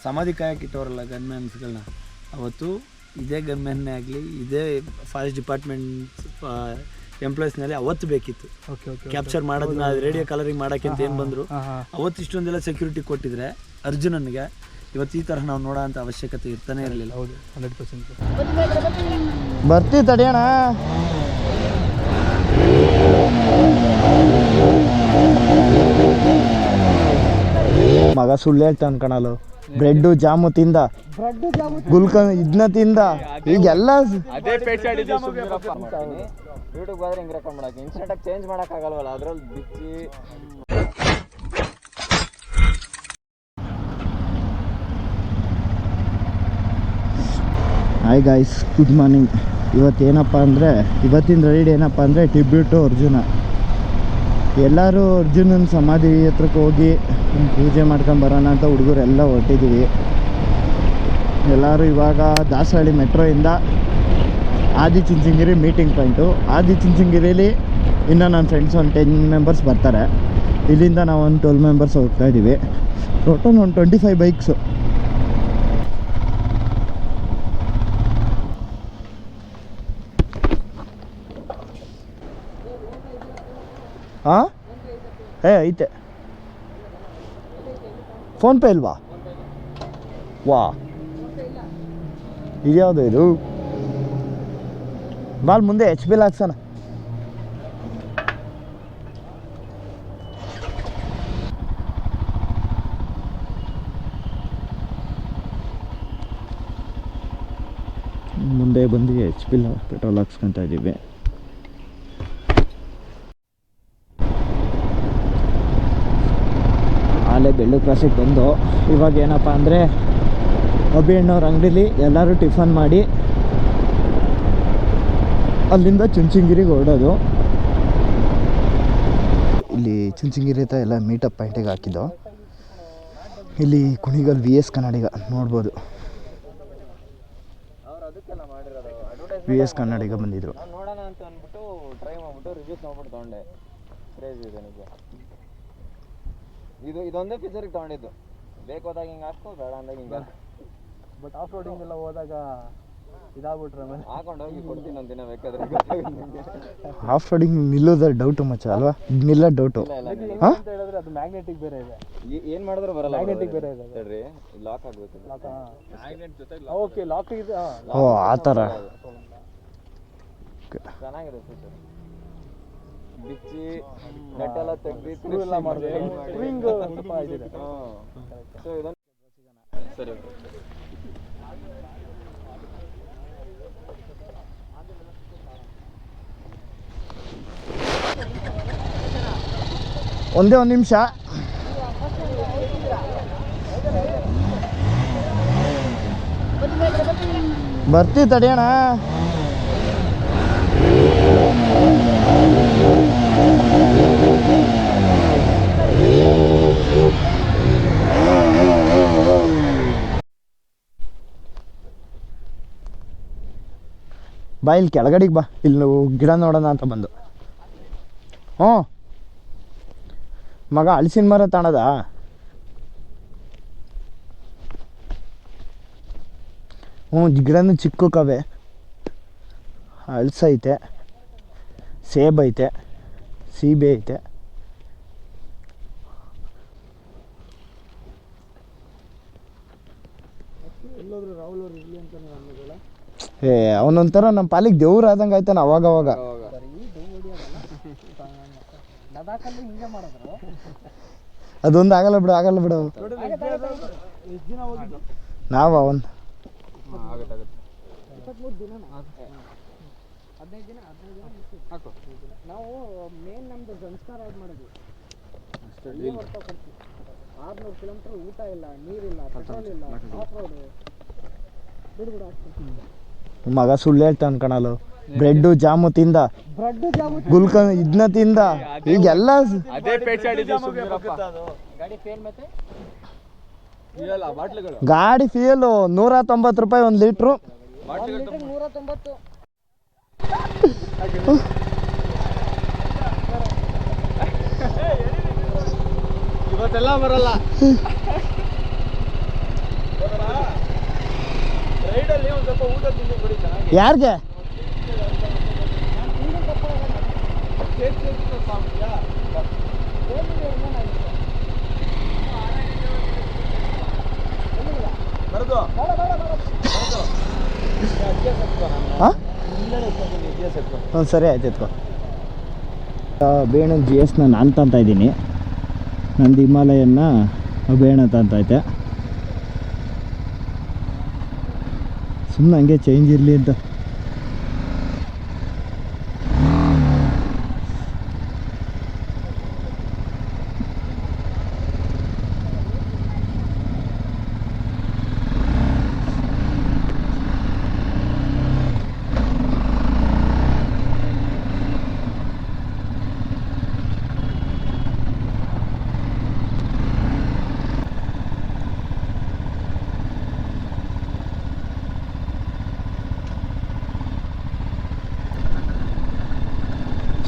ಸಮಾಧಿ ಕಾಯಕ್ಕೆ ಇಟ್ಟವರಲ್ಲ ಗನ್ಮ್ಯಾನ್ಸ್ಗಳನ್ನ, ಅವತ್ತು ಇದೇ ಗನ್ಮ್ಯಾನ್ನೇ ಆಗಲಿ ಇದೇ ಫಾರೆಸ್ಟ್ ಡಿಪಾರ್ಟ್ಮೆಂಟ್ ಎಂಪ್ಲಾಯೀಸ್ನಲ್ಲಿ ಅವತ್ತು ಬೇಕಿತ್ತು ಕ್ಯಾಪ್ಚರ್ ಮಾಡೋದನ್ನ ರೇಡಿಯೋ ಕಲರಿಂಗ್ ಮಾಡೋಕ್ಕೆ ಅಂತ ಏನು ಬಂದರು. ಅವತ್ತು ಇಷ್ಟೊಂದೆಲ್ಲ ಸೆಕ್ಯೂರಿಟಿ ಕೊಟ್ಟಿದ್ರೆ ಅರ್ಜುನನ್ಗೆ ಇವತ್ತು ಈ ಥರ ನಾವು ನೋಡೋ ಅಂಥ ಅವಶ್ಯಕತೆ ಇರ್ತಾನೆ ಇರಲಿಲ್ಲ. ಹೌದು 100% ಬರ್ತೀವಿ ತಡೆಯೋಣ. ಮಗ ಸುಳ್ಳು ಹೇಳ್ತಾ ಅನ್ಕಣಲು, ಬ್ರೆಡ್ಡು ಜಾಮು ತಿಂದ, ಗುಲ್ಕನ್ ಇದನ್ನ ತಿಂದ, ಈಗೆಲ್ಲ ಯೂಟ್ಯೂಬ್ ಆದ್ರೆ ಹಿಂಗೆ ರೆಕಾರ್ಡ್ ಮಾಡಕ್ಕೆ ಇನ್ಸ್ಟೆಂಟಾಗಿ ಚೇಂಜ್ ಮಾಡೋಕ್ಕಾಗಲ್ವಲ್ಲ, ಅದ್ರಲ್ಲಿ ಬಿಚ್ಚಿ. Hi guys, good morning. ಇವತ್ತಿನ ರೈಡ್ ಏನಪ್ಪ ಅಂದರೆ ಟ್ರಿಬ್ಯೂಟ್ ಟು ಅರ್ಜುನ. ಎಲ್ಲರೂ ಅರ್ಜುನನ ಸಮಾಧಿ ಹತ್ರಕ್ಕೆ ಹೋಗಿ ಪೂಜೆ ಮಾಡ್ಕೊಂಡು ಬರೋಣ ಅಂತ ಹುಡುಗರೆಲ್ಲ ಹೊರಟಿದ್ದೀವಿ. ಎಲ್ಲರೂ ಇವಾಗ ದಾಸಹಳ್ಳಿ ಮೆಟ್ರೋಯಿಂದ ಆದಿಚುಂಚನಗಿರಿ ಮೀಟಿಂಗ್ ಪಾಯಿಂಟು. ಆದಿಚುಂಚನಗಿರಿಲಿ ಇನ್ನೂ ನನ್ನ ಫ್ರೆಂಡ್ಸ್ ಒಂದು 10 ಮೆಂಬರ್ಸ್ ಬರ್ತಾರೆ. ಇಲ್ಲಿಂದ ನಾವು ಒಂದು 12 ಮೆಂಬರ್ಸ್ ಹೋಗ್ತಾಯಿದ್ದೀವಿ. ಟೋಟಲ್ ಒಂದು 25 ಬೈಕ್ಸು. ಹಾಂ ಐತೆ. ಫೋನ್ಪೇ ಇಲ್ವಾ? ವಾ, ಇದ್ಯಾವುದು ಇದು? ಬಾಲ್ ಮುಂದೆ HP ಹಾಕ್ಸೋಣ. ಮುಂದೆ ಬಂದು HP ಪೆಟ್ರೋಲ್ ಹಾಕ್ಸ್ಕೊತಾ ಇದ್ದೀವಿ. ಅಲ್ಲೇ ಬೆಳ್ಳು ಕ್ರಾಸಿಗೆ ಬಂದು ಇವಾಗ ಏನಪ್ಪ ಅಂದರೆ ಅಭಿ ಅಣ್ಣವ್ರ ಅಂಗಡೀಲಿ ಎಲ್ಲರೂ ಟಿಫನ್ ಮಾಡಿ ಅಲ್ಲಿಂದ ಚುಂಚನಗಿರಿಗೆ ಹೊರಡೋದು. ಇಲ್ಲಿ ಚುಂಚನಗಿರಿ ಹತ್ರ ಎಲ್ಲ ಮೀಟಪ್ ಪಾಯಿಂಟಿಗೆ ಹಾಕಿದ್ದು. ಇಲ್ಲಿ ಕುಣಿಗಲ್ VS ಕನ್ನಡಿಗ ನೋಡ್ಬೋದು. VS ಕನ್ನಡಿಗ ಬಂದಿದ್ರು. ನೋಡೋಣ ಅಂತ ಅಂದ್ಬಿಟ್ಟು ಟ್ರೈ ಮಾಡ್ಬಿಟ್ಟು ರಿವ್ಯೂಸ್ ನೋಡ್ಬಿಟ್ಟು ತೊಗೊಂಡೆ. ಕ್ರೇಜ್ ಇದೆ ನಿಜ. ಇದೊಂದೇ ಫೀಚರಿಗೆ ತೊಗೊಂಡಿದ್ದು. ಬೇಕು ಹೋದಾಗ ಹಿಂಗೆ ಹಾಕೋ, ಬೇಡ ಅಂದಾಗ ಹಿಂಗೆ. ಬಟ್ ಆಫ್ ರೋಡಿಂಗ್ ಎಲ್ಲ ಹೋದಾಗ ಇದಾಗ್ಬಿಟ್ರೆ ಆಮೇಲೆ ಹಾಕೊಂಡು ಹೋಗಿ ಕೊಡ್ತೀನಿ ಒಂದಿನ ಬೇಕಾದ್ರೆ. ಆಫ್ ರೋಡಿಂಗ್ ನಿಲ್ಲೋದ್ರ ಡೌಟು ಮಚ್ಚ ಅಲ್ವಾ? ನಿಲ್ಲ ಡೌಟು ಅಂತ ಹೇಳಿದ್ರೆ ಅದು ಮ್ಯಾಗ್ನೆಟಿಕ್ ಬೇರೆ ಇದೆ. ಏನು ಮಾಡಿದ್ರು ಬರಲ್ಲ. ಮ್ಯಾಗ್ನೆಟಿಕ್ ಬೇರೆ ಇದೆ. ಹೇಳ್ರಿ, ಲಾಕ್ ಆಗಬೇಕು. ಓಕೆ, ಲಾಕ್ ಇದೆ. ಓ, ಆ ಥರ ಚೆನ್ನಾಗಿದೆ ಫೀಚರ್. ಬಿಚ್ಚಿ ನೆಟ್ಟೆಲ್ಲ ತೆಗ್ದು ಎಲ್ಲ ಮಾಡಿದ್ರೆ ಸ್ಪ್ರಿಂಗ್ ಸ್ವಲ್ಪ ಇದಿದೆ. ಸೊ ಇದೊಂದು ಸರಿ. ಒಂದೇ ಒಂದು ನಿಮಿಷ. ಬರ್ತೀವಿ ತಡೆಯೋಣ. ಬಾ, ಇಲ್ಲಿ ಕೆಳಗಡೆಗೆ ಬಾ, ಇಲ್ಲಿ ಗಿಡ ನೋಡೋಣ ಅಂತ ಬಂದು. ಹ್ಞೂ ಮಗ, ಹಲಸಿನ ಮರ ತಾಣದ? ಗಿಡನೂ ಚಿಕ್ಕ ಕವೆ. ಹಲಸೈತೆ, ಸೇಬ್ ಐತೆ, ಸೀಬೆ ಐತೆ. ಅವನೊಂಥರ ನಮ್ಮ ಪಾಲಿಗೆ ದೇವ್ರು ಆದಂಗೆ ಆಯ್ತಾನ ಅವಾಗವಾಗ. ಅದೊಂದು ಆಗಲ್ಲ ಬಿಡು. ನಾವು ಅವನ್ 23 ದಿನ ನಾವು ಮೇನ್ ನಮ್ದು ಸಂಸ್ಕಾರ ಆಡ್ ಮಾಡಿದ್ವಿ. 600 ಕಿಲೋಮೀಟರ್ ಊಟ ಇಲ್ಲ, ನೀರಿಲ್ಲ, ಪೆಟ್ರೋಲ್ ಇಲ್ಲ, ಆಫ್ ರೋಡ್. ಮಗ ಸುಳ್ಳು ಹೇಳ್ತಾ ಅನ್ಕಣಲು, ಬ್ರೆಡ್ಡು ಜಾಮು ತಿಂದ, ಗುಲ್ಕನ್ ಇದನ್ನ ತಿಂದ, ಈಗೆಲ್ಲ ಗಾಡಿ ಫ್ಯೂಯಲ್ 190 ರೂಪಾಯಿ 1 ಲೀಟ್ರು. 190. ಇವತ್ತೆಲ್ಲ ಬರಲ್ಲ. ಯಾರಿಗೆ? ಹಾಂ ಸರಿ ಆಯ್ತು ಎತ್ಕೊ. ಬೇಣ ಜಿ ಎಸ್ನ ನಾನು ತಂತ ಇದ್ದೀನಿ, ನಂದು ಹಿಮಾಲಯನ್ನ ಬೇಣ ತಂತೈತೆ. ಸುಮ್ಮನೆ ಹಂಗೆ ಚೇಂಜ್ ಇರಲಿ ಅಂತ.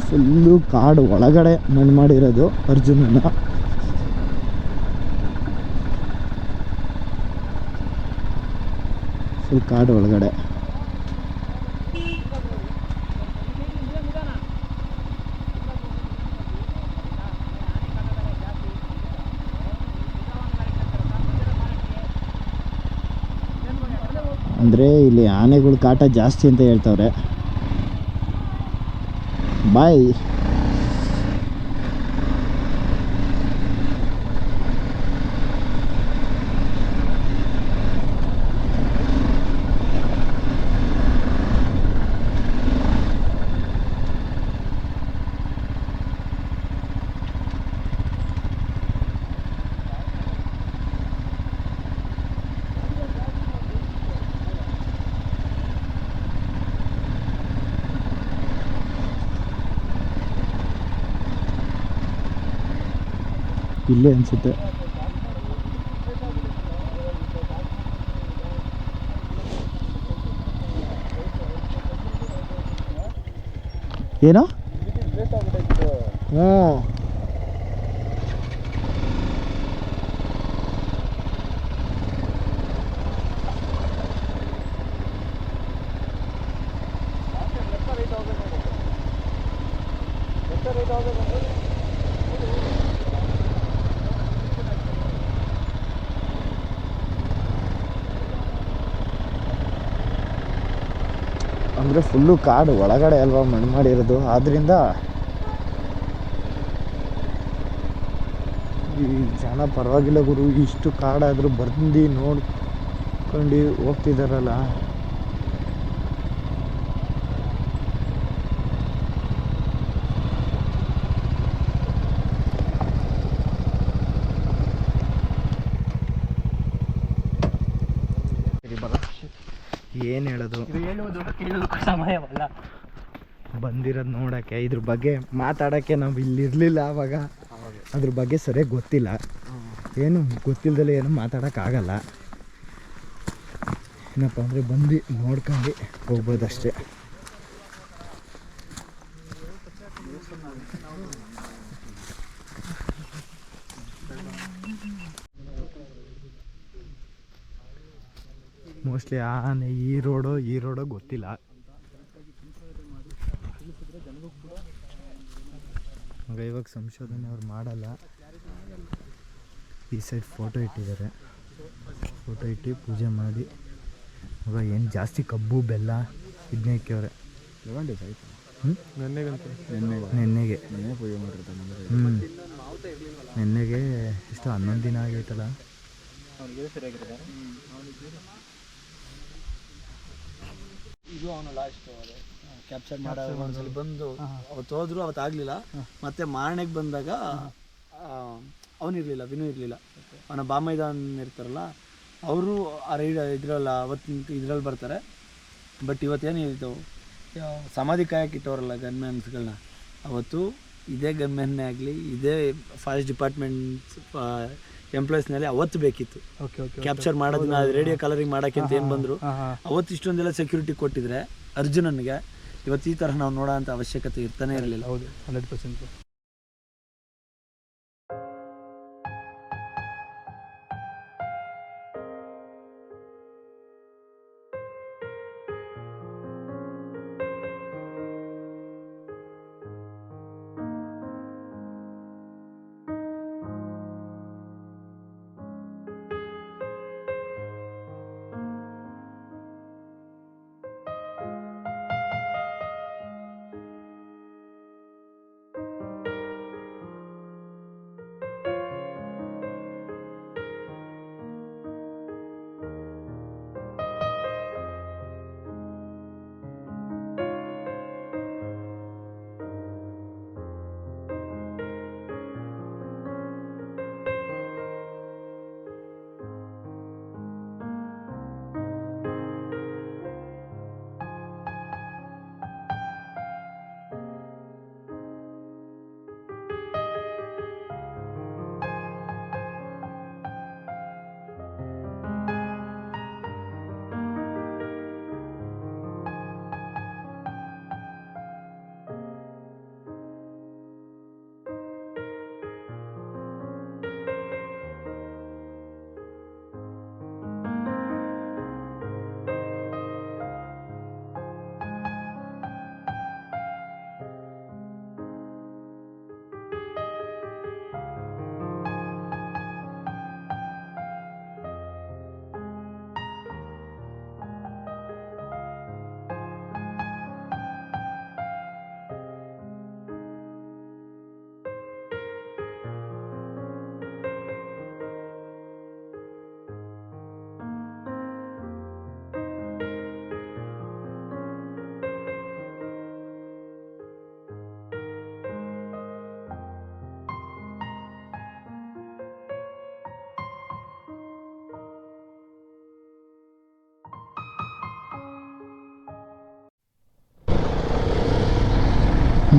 ಫುಲ್ಲು ಕಾಡು ಒಳಗಡೆ ಮಣ್ಣು ಮಾಡಿರೋದು ಅರ್ಜುನನ. ಫುಲ್ ಕಾಡು ಒಳಗಡೆ. ಅಂದರೆ ಇಲ್ಲಿ ಆನೆಗಳು ಕಾಟ ಜಾಸ್ತಿ ಅಂತ ಹೇಳ್ತವ್ರೆ. ಬಾಯ್. ಇಲ್ಲೇ ಅನಿಸುತ್ತೆ. ಏನೋ ಹ್ಞೂ ಅಂದರೆ ಫುಲ್ಲು ಕಾಡು ಒಳಗಡೆ ಅಲ್ವಾ ಮಣ್ಣು ಮಾಡಿರೋದು. ಆದ್ದರಿಂದ ಈ ಜನ ಪರವಾಗಿಲ್ಲ ಗುರು, ಇಷ್ಟು ಕಾಡಾದರೂ ಬಂದು ನೋಡ್ಕೊಂಡು ಹೋಗ್ತಿದ್ದಾರಲ್ಲ. ಏನು ಹೇಳೋದು, ಸಮಯವಲ್ಲ ಬಂದಿರೋದು ನೋಡೋಕ್ಕೆ. ಇದ್ರ ಬಗ್ಗೆ ಮಾತಾಡೋಕ್ಕೆ ನಾವು ಇಲ್ಲಿರಲಿಲ್ಲ ಆವಾಗ, ಅದ್ರ ಬಗ್ಗೆ ಸರಿಯಾಗಿ ಗೊತ್ತಿಲ್ಲ. ಏನು ಗೊತ್ತಿಲ್ಲದಲ್ಲೇ ಏನು ಮಾತಾಡೋಕ್ಕಾಗಲ್ಲ. ಏನಪ್ಪ ಅಂದರೆ ಬಂದು ನೋಡ್ಕೊಂಡು ಹೋಗ್ಬೋದಷ್ಟೇ. ಮೋಸ್ಟ್ಲಿ ಆನೆ ಈ ರೋಡೋ ಗೊತ್ತಿಲ್ಲ. ಇವಾಗ ಸಂಶೋಧನೆ ಅವ್ರು ಮಾಡಲ್ಲ. ಈ ಸೈಡ್ ಫೋಟೋ ಇಟ್ಟಿದ್ದಾರೆ, ಫೋಟೋ ಇಟ್ಟು ಪೂಜೆ ಮಾಡಿ ಇವಾಗ ಏನು ಜಾಸ್ತಿ ಕಬ್ಬು ಬೆಲ್ಲ ಇದನ್ನೇ ಇಕ್ಕವ್ರೆ. ನೆನ್ನೆಗೆ ಪೂಜೆ ಮಾಡಿರ್ತಾರೆ. ನೆನ್ನೆಗೆ ಎಷ್ಟು 11 ದಿನ ಆಗೈತಲ್ಲ. ಇದು ಅವನು ಲಾಸ್ಟ್ ಕ್ಯಾಪ್ಚರ್ ಮಾಡೋ ಒಂದ್ಸಲಿ ಬಂದು ಅವತ್ತು ಹೋದ್ರು, ಅವತ್ತು ಆಗಲಿಲ್ಲ. ಮತ್ತೆ ಮಾರನೆಗೆ ಬಂದಾಗ ಅವನಿರಲಿಲ್ಲ, ವಿನು ಇರಲಿಲ್ಲ. ಅವನ ಬಾಮೈದಾನ್ ಇರ್ತಾರಲ್ಲ ಅವರು ಆ ರೈಡ್ ಇದ್ರಲ್ಲ ಅವತ್ತಿನ ಇದ್ರಲ್ಲಿ ಬರ್ತಾರೆ. ಬಟ್ ಇವತ್ತೇನಿತ್ತು ಸಮಾಧಿ ಕಾಯಕ್ಕೆ ಇಟ್ಟವರಲ್ಲ ಗನ್ಮ್ಯಾನ್ಸ್ಗಳನ್ನ, ಅವತ್ತು ಇದೇ ಗನ್ಮ್ಯಾನ್ನೇ ಆಗಲಿ ಇದೇ ಫಾರೆಸ್ಟ್ ಡಿಪಾರ್ಟ್ಮೆಂಟ್ ಎಂಪ್ಲಾಯೀಸ್ನಲ್ಲಿ ಅವತ್ತು ಬೇಕಿತ್ತು ಕ್ಯಾಪ್ಚರ್ ಮಾಡೋದನ್ನ. ರೇಡಿಯೋ ಕಲರಿಂಗ್ ಮಾಡೋಕ್ಕೆ ಅಂತ ಏನು ಬಂದರು, ಅವತ್ತು ಇಷ್ಟೊಂದೆಲ್ಲ ಸೆಕ್ಯೂರಿಟಿ ಕೊಟ್ಟಿದ್ರೆ ಅರ್ಜುನನ್ಗೆ ಇವತ್ತು ಈ ಥರ ನಾವು ನೋಡೋ ಅಂಥ ಅವಶ್ಯಕತೆ ಇರ್ತಾನೆ ಇರಲಿಲ್ಲ. ಹೌದು 100%.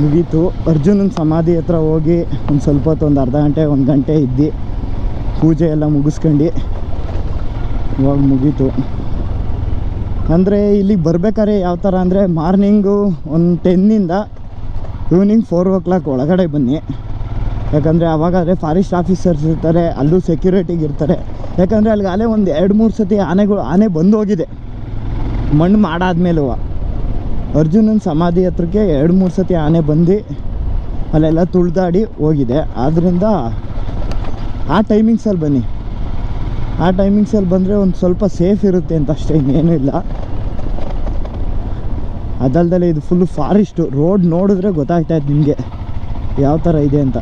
ಮುಗೀತು. ಅರ್ಜುನನ ಸಮಾಧಿ ಹತ್ರ ಹೋಗಿ ಒಂದು ಸ್ವಲ್ಪ ಹೊತ್ತು, ಒಂದು ಅರ್ಧ ಗಂಟೆ 1 ಗಂಟೆ ಇದ್ದು ಪೂಜೆ ಎಲ್ಲ ಮುಗಿಸ್ಕೊಂಡು ಇವಾಗ ಮುಗೀತು. ಅಂದರೆ ಇಲ್ಲಿಗೆ ಬರ್ಬೇಕಾದ್ರೆ ಯಾವ ಥರ ಅಂದರೆ ಮಾರ್ನಿಂಗು ಒಂದು 10 ಈವ್ನಿಂಗ್ 4 o'clock ಒಳಗಡೆ ಬನ್ನಿ. ಯಾಕಂದರೆ ಆವಾಗಾದರೆ ಫಾರೆಸ್ಟ್ ಆಫೀಸರ್ಸ್ ಇರ್ತಾರೆ, ಅಲ್ಲೂ ಸೆಕ್ಯೂರಿಟಿಗೆ ಇರ್ತಾರೆ. ಯಾಕಂದರೆ ಅಲ್ಲಿಗೆ ಅಲ್ಲೇ ಒಂದು 2-3 ಸತಿ ಆನೆ ಬಂದು ಹೋಗಿದೆ ಮಣ್ಣು ಮಾಡಾದ್ಮೇಲೂ. ಅರ್ಜುನನ ಸಮಾಧಿ ಹತ್ರಕ್ಕೆ 2-3 ಸತಿ ಆನೆ ಬಂದು ಅಲ್ಲೆಲ್ಲ ತುಳಿದಾಡಿ ಹೋಗಿದೆ. ಆದ್ದರಿಂದ ಆ ಟೈಮಿಂಗ್ಸಲ್ಲಿ ಬನ್ನಿ. ಆ ಟೈಮಿಂಗ್ಸಲ್ಲಿ ಬಂದರೆ ಒಂದು ಸ್ವಲ್ಪ ಸೇಫ್ ಇರುತ್ತೆ ಅಂತ ಅಷ್ಟೇ, ಇನ್ನೇನೂ ಇಲ್ಲ. ಅದಲ್ದಲ್ಲೇ ಇದು ಫುಲ್ಲು ಫಾರೆಸ್ಟು. ರೋಡ್ ನೋಡಿದ್ರೆ ಗೊತ್ತಾಗ್ತಾಯಿತ್ತು ನಿಮಗೆ ಯಾವ ಥರ ಇದೆ ಅಂತ.